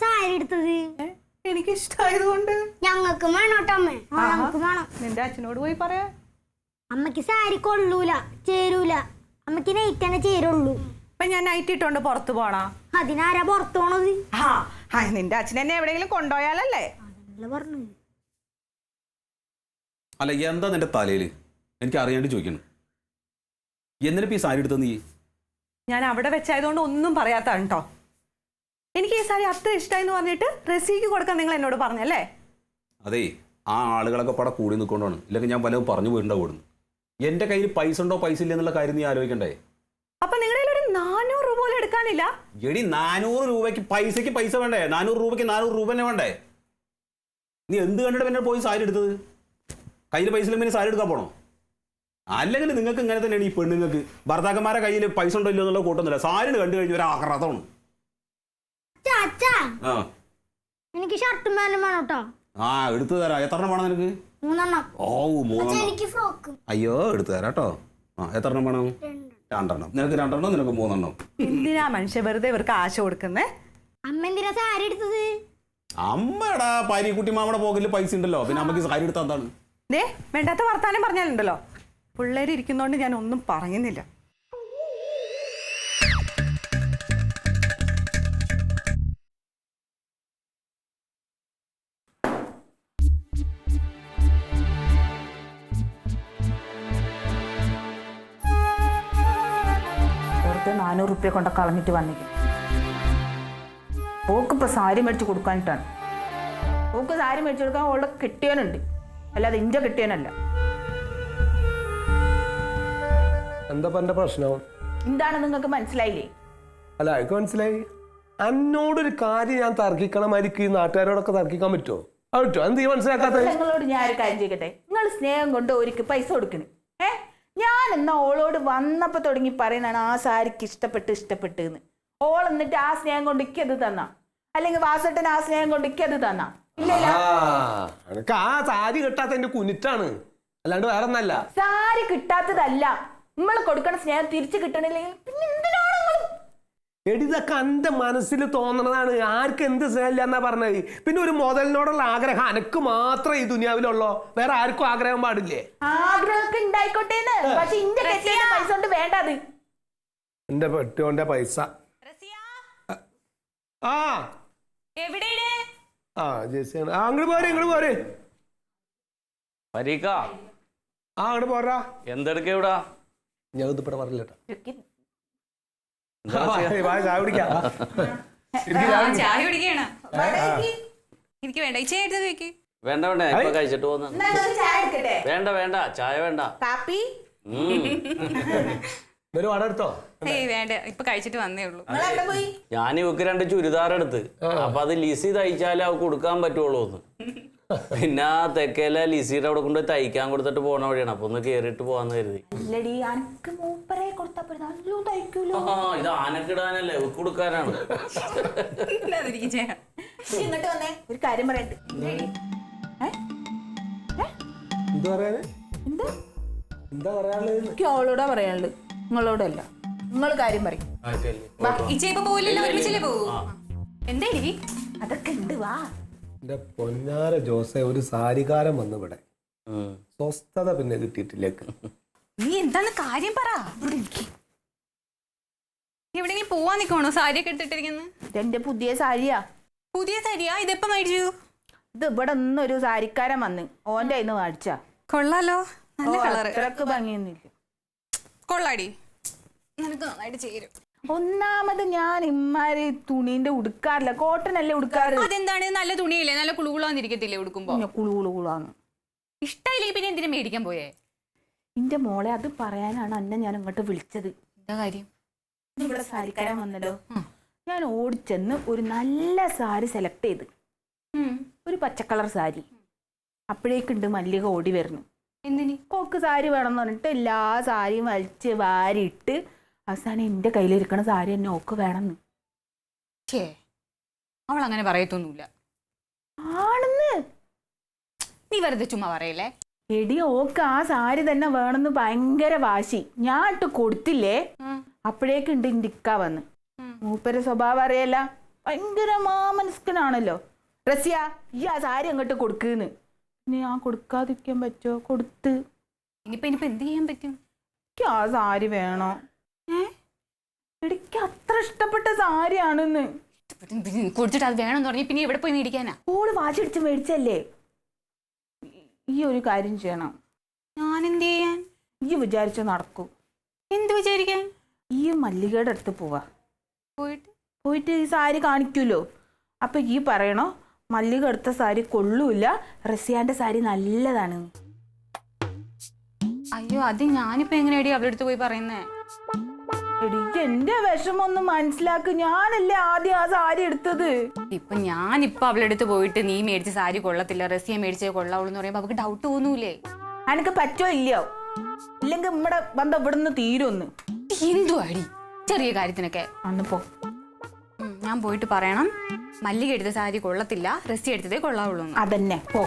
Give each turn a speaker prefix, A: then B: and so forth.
A: സാരി എടുത്തത്?
B: എനിക്ക് ഇഷ്ടമായതുകൊണ്ട്.
A: ഞങ്ങൾക്ക് വേണോട്ടോ അമ്മ, ഞങ്ങൾക്ക് വേണം.
B: നിന്റെ അച്ഛനോട് പോയി പറയാ.
A: അമ്മക്ക് സാരി കൊള്ളൂല, ചേരൂല. അമ്മക്ക് നൈറ്റ് തന്നെ ചേരുള്ളൂ.
B: അപ്പൊ ഞാൻ നൈറ്റ് ഇട്ടോണ്ട് പുറത്തു പോണാ?
A: അതിനാരാ പുറത്തു പോണത്?
B: നിന്റെ അച്ഛൻ എന്നെ എവിടെയെങ്കിലും കൊണ്ടുപോയാലല്ലേ
A: പറഞ്ഞു.
C: അല്ല എന്താ നിന്റെ തലയില്? എനിക്ക് അറിയാണ്ട് ചോദിക്കണം. എന്തിനാ ഈ സാരി എടുത്ത നീ?
B: ഞാൻ അവിടെ വെച്ചായതുകൊണ്ട് ഒന്നും പറയാത്താണ് കേട്ടോ. എനിക്ക് ഈ സാരി അത്ര ഇഷ്ടമായി എന്ന് പറഞ്ഞിട്ട് റസീക്ക് കൊടുക്കാൻ നിങ്ങൾ എന്നോട് പറഞ്ഞല്ലേ?
C: അതെ, ആ ആളുകളൊക്കെ പടം കൂടി നിൽക്കൊണ്ടാണ്. ഇല്ലെങ്കിൽ ഞാൻ പലതും പറഞ്ഞു പോയിട്ടുണ്ട് കൂടുന്നു. എൻ്റെ കയ്യിൽ പൈസ ഉണ്ടോ പൈസ ഇല്ല എന്നുള്ള കാര്യം നീ ആലോചിക്കണ്ടേ?
B: അപ്പൊ നിങ്ങളുടെ ഒരു 400 രൂപ പോലും എടുക്കാനില്ല?
C: എടി 400 രൂപയ്ക്ക് പൈസ വേണ്ടേ? 400 രൂപയ്ക്ക് 400 രൂപ തന്നെ വേണ്ടേ? നീ എന്ത് കണ്ടിട്ട് പിന്നെ പോയി സാരി എടുത്തത്? കയ്യിൽ പൈസ ഇല്ലെങ്കിൽ പിന്നെ സാരി എടുക്കാൻ പോണോ? അല്ലെങ്കിൽ നിങ്ങൾക്ക് ഇങ്ങനെ തന്നെയാണ് ഈ പെണ്ണുങ്ങൾക്ക്. ഭർത്താക്കന്മാരെ കയ്യിൽ പൈസ ഉണ്ടോ ഇല്ലോ എന്നുള്ള കൂട്ടൊന്നുമില്ല. സാരി കണ്ടു കഴിഞ്ഞ ഒരു ആഹ്ലാദമാണ്.
A: എനിക്ക് ഷർട്ടും പാന്റും വേണം കേട്ടോ.
C: ആ എടുത്തു തരാം. എത്ര എണ്ണം വേണം നിനക്ക്?
A: 3
C: ഓ 3. അയ്യോ എടുത്തു തരാം കേട്ടോ. എത്ര എണ്ണം വേണം? 2 എണ്ണം. നിനക്ക് 2 എണ്ണം, നിനക്ക് 3 എണ്ണം.
B: എന്തിനാ മനുഷ്യ വെറുതെ ഇവർക്ക് ആശ കൊടുക്കുന്നേ?
A: അമ്മ എന്തിനാ സാരി എടുത്തത്?
C: അമ്മടാ പാരിക്കുട്ടി മാമയുടെ പോക്കറ്റിൽ പൈസ ഉണ്ടല്ലോ, പിന്നെ അമ്മക്ക് സാരി എടുത്താൽ എന്താണ്?
B: വേണ്ടാത്ത വർത്താനം പറഞ്ഞാലുണ്ടല്ലോ. പിള്ളേര് ഇരിക്കുന്നോണ്ട് ഞാൻ ഒന്നും പറയുന്നില്ല.
D: വെറുതെ 400 റുപ്യ കൊണ്ട കളഞ്ഞിട്ട് വന്നിരിക്കും. ഓക്കിപ്പോൾ സാരി മേടിച്ച് കൊടുക്കാനിട്ടാണ്. ഓക്ക് സാരി മേടിച്ച് കൊടുക്കാൻ അവളുടെ കിട്ടിയവനുണ്ട്, അല്ലാതെ ഇഞ്ച കിട്ടിയവനല്ല.
E: എന്താ എന്റെ പ്രശ്നം?
D: എന്താണ് നിങ്ങൾക്ക് മനസ്സിലായില്ലേ?
E: അല്ല എനിക്ക് മനസ്സിലായി. എന്നോടൊരു കാര്യം ഞാൻ തർക്കിക്കണമായിരിക്കും. ഈ നാട്ടുകാരോടൊക്കെ തർക്കിക്കാൻ പറ്റുമോ? അത് പറ്റുമോ? എന്ത് മനസ്സിലാക്കാത്ത?
D: നിങ്ങളോട് ഞാൻ ഒരു കാര്യം ചെയ്യട്ടെ. നിങ്ങൾ സ്നേഹം കൊണ്ട് ഒരിക്കൽ പൈസ കൊടുക്കണേ. ഞാൻ എന്നാ ഓളോട് വന്നപ്പോ തുടങ്ങി പറയുന്നതാണ് ആ സാരിക്ക് ഇഷ്ടപ്പെട്ട് എന്ന്. ഓൾ എന്നിട്ട് ആ സ്നേഹം കൊണ്ട് ഇക്കത് തന്നാ, അല്ലെങ്കിൽ വാസട്ടൻ ആ സ്നേഹം കൊണ്ട് ഇക്കത് തന്നാ?
E: എനിക്ക് ആ സാരി കിട്ടാത്ത എന്റെ കുനിറ്റാണ്, അല്ലാണ്ട് വേറെ ഒന്നല്ല.
D: സാരി കിട്ടാത്തതല്ല, നമ്മൾ കൊടുക്കണ സ്നേഹം തിരിച്ചു കിട്ടണില്ലെങ്കിൽ പിന്നെ എന്തിനാണ് നിങ്ങൾ?
E: എടിതൊക്കെ എന്റെ മനസ്സിൽ തോന്നണതാണ്. ആർക്ക് എന്ത് സ്നേഹമില്ല എന്നാ പറഞ്ഞത്. പിന്നെ ഒരു മുതലിനോടുള്ള ആഗ്രഹം അനക്ക് മാത്രമേ ഈ ദുനിയാവിലുള്ളോ? വേറെ ആർക്കും ആഗ്രഹം പാടില്ലേ?
D: ആഗ്രഹമൊക്കെ ഉണ്ടായിക്കോട്ടെ, പക്ഷെ ഇന്റെ കെട്ടിയ പൈസ കൊണ്ട് വേണ്ടത്.
E: എന്റെ പെട്ടോന്റെ പൈസ ജെസിയാണ്. അങ്ങോട്ട് പോരെ അങ്ങോട്ട് പോരാ.
F: എന്തെടുക്കവിടാ?
E: ഞാൻ ഇതിപ്പോ പറഞ്ഞില്ല.
F: വേണ്ട ഇപ്പൊ കഴിച്ചിട്ട് പോന്ന. വേണ്ട വേണ്ട ചായ വേണ്ട.
D: കാപ്പി
E: ഒരു വട എടുത്തോ?
G: വേണ്ട, ഇപ്പൊ കഴിച്ചിട്ട് വന്നേ ഉള്ളൂ.
F: ഞാൻ ഇവക്ക് 2 ചുരിദാർ എടുത്ത്, അപ്പൊ അത് ലിസി തയ്ച്ചാലേ അവ കൊടുക്കാൻ പറ്റുള്ളൂ എന്ന്. പിന്നെ ആ തെക്കേല ലിസിയുടെ അവിടെ കൊണ്ട് തയ്ക്കാൻ കൊടുത്തിട്ട് പോണ വഴിയാണ്. അപ്പൊ ഒന്ന് കേറിയിട്ട് പോവാന്ന് കരുതി. ഇത് ആനക്കിടാനല്ലേ, ഇവക്ക് കൊടുക്കാനാണ്.
D: ഒരു കാര്യം പറയട്ടെ.
E: എന്താ പറയാനുള്ളത്?
D: അവളോടാ പറയാനുള്ളത്, നിങ്ങളോടല്ല. നിങ്ങൾ കാര്യം പറയും. അതൊക്കെ ഉണ്ട്. വാ
E: എന്റെ പൊന്നാര ജോസെ, ഒരു സാരികാരം വന്നു ഇവിടെ. സ്വസ്ഥത പിന്നെ കിട്ടിയിട്ടില്ലേക്ക്.
G: നീ എന്താണ് കാര്യം പറ. എവിടെയെങ്കിലും പോവാൻ നിൽക്കണോ? സാരിയൊക്കെ ഇട്ടിട്ടിരിക്കുന്നത്?
D: ഇതെന്റെ പുതിയ സാരിയാ.
G: പുതിയ സാരിയാ? ഇതെപ്പോ മേടിച്ചു?
D: ഇത് ഇവിടെ ഒന്നൊരു സാരിക്കാരൻ വന്ന് ഓന്റെ കയ്യിൽ നിന്ന് മേടിച്ചാ.
G: കൊള്ളാലോ, നല്ല കളറ്.
D: അത്രക്ക് ഭംഗിയൊന്നുമില്ല.
G: കൊള്ളാടി, നിനക്ക് നന്നായിട്ട് ചേരും.
D: ഒന്നാമത് ഞാൻ ഇമ്മാര് തുണീന്റെ ഉടുക്കാറില്ല, കോട്ടൺ അല്ലേ ഉടുക്കാറ്.
G: അതെന്താണ്? നല്ല തുണിയല്ലേ, നല്ല കുളുകുളാന്നിരിക്കത്തില്ലേ ഉടുക്കുമ്പോ?
D: കുളുകുളുകുളാന്ന്
G: ഇഷ്ടമില്ലെങ്കിൽ പിന്നെ എന്തിനാ മേടിക്കാൻ പോയേ?
D: എന്റെ മോളെ, അത് പറയാനാണ് അന്നെ ഞാൻ ഇങ്ങോട്ട് വിളിച്ചത്.
G: എന്താ കാര്യം?
D: ഇവിടെ സാരിക്കാരൻ വന്നല്ലോ. ഞാൻ ഓടിച്ചെന്ന് ഒരു നല്ല സാരി സെലക്ട് ചെയ്ത്, ഒരു പച്ചക്കളർ സാരി. അപ്പോഴേക്കുണ്ട് മല്ലിക ഓടി വരുന്നു.
G: എന്തിന്?
D: കോക്ക് സാരി വേണമെന്ന് പറഞ്ഞിട്ട് എല്ലാ സാരിയും വലിച്ച് വാരിയിട്ട് അവസാനം എന്റെ കയ്യിലിരിക്കണ സാരി തന്നെ ഓക്ക് വേണമെന്ന്.
G: അവൾ അങ്ങനെ പറയത്തൊന്നുമില്ല.
D: ആണെന്ന്.
G: നീ വെറുതെ ചുമ്മാ പറയല്ലേ.
D: എടി, ഓക്ക് ആ സാരി തന്നെ വേണമെന്ന് ഭയങ്കര വാശി. ഞാൻ ഇട്ട് കൊടുത്തില്ലേ, അപ്പോഴേക്കുണ്ട് ഇന്റെ ഇക്ക വന്ന്. മൂപ്പര് സ്വഭാവം അറിയല്ല. ഭയങ്കര മാമനസ്കനാണല്ലോ. റസിയ ഈ ആ സാരി അങ്ങോട്ട് കൊടുക്കുന്ന്. പിന്നെ ഞാൻ കൊടുക്കാതിരിക്കാൻ പറ്റുമോ? കൊടുത്ത്.
G: ഇനിയിപ്പോ എന്ത് ചെയ്യാൻ പറ്റും?
D: എനിക്ക് ആ സാരി വേണോ? എനിക്ക് അത്ര ഇഷ്ടപ്പെട്ട സാരിയാണെന്ന്.
G: കൊടുത്തിട്ട് അത് വേണമെന്ന് പറഞ്ഞു പിന്നെ എവിടെ പോയി മേടിക്കാനാ?
D: ഓള് വാശിടിച്ച് മേടിച്ചല്ലേ. ഈ ഒരു കാര്യം ചെയ്യണം.
G: ഞാൻ എന്ത് ചെയ്യാൻ?
D: ഈ വിചാരിച്ച നടക്കൂ.
G: എന്ത് വിചാരിക്കാൻ?
D: ഈ മല്ലികയുടെ അടുത്ത് പോവാ.
G: പോയിട്ട്
D: ഈ സാരി കാണിക്കൂലോ. അപ്പൊ ഈ പറയണോ മല്ലിക എടുത്ത സാരി കൊള്ളൂല, റസിയാന്റെ സാരി നല്ലതാണ്.
G: അയ്യോ അത് ഞാനിപ്പോ എങ്ങനെയാടി അവളുടെ അടുത്ത് പോയി പറയുന്നേ?
D: എടി എന്റെ വിഷമൊന്ന് മനസ്സിലാക്ക്. ഞാനല്ലേ ആദ്യം ആ സാരി എടുത്തത്.
G: ഞാനിപ്പോ അവളുടെ അടുത്ത് പോയിട്ട് നീ മേടിച്ച സാരി കൊള്ളത്തില്ല, റസിയ മേടിച്ചേ കൊള്ളാവുള്ളൂ എന്ന് പറയുമ്പോ അവൾക്ക് ഡൗട്ട് തോന്നൂലേ?
D: എനിക്ക് പറ്റോ ഇല്ലയോ? ഇല്ലെങ്കിൽ നമ്മുടെ ബന്ധം ഇവിടുന്ന് തീരുമെന്ന്.
G: എന്തു അടി ചെറിയ കാര്യത്തിനൊക്കെ.
D: അന്ന് പോ.
G: ഞാൻ പോയിട്ട് പറയണം മല്ലിക എടുത്ത സാരി കൊള്ളത്തില്ല, റസിയ എടുത്തതേ കൊള്ളാവുള്ളൂ.
D: അതന്നെ പോ.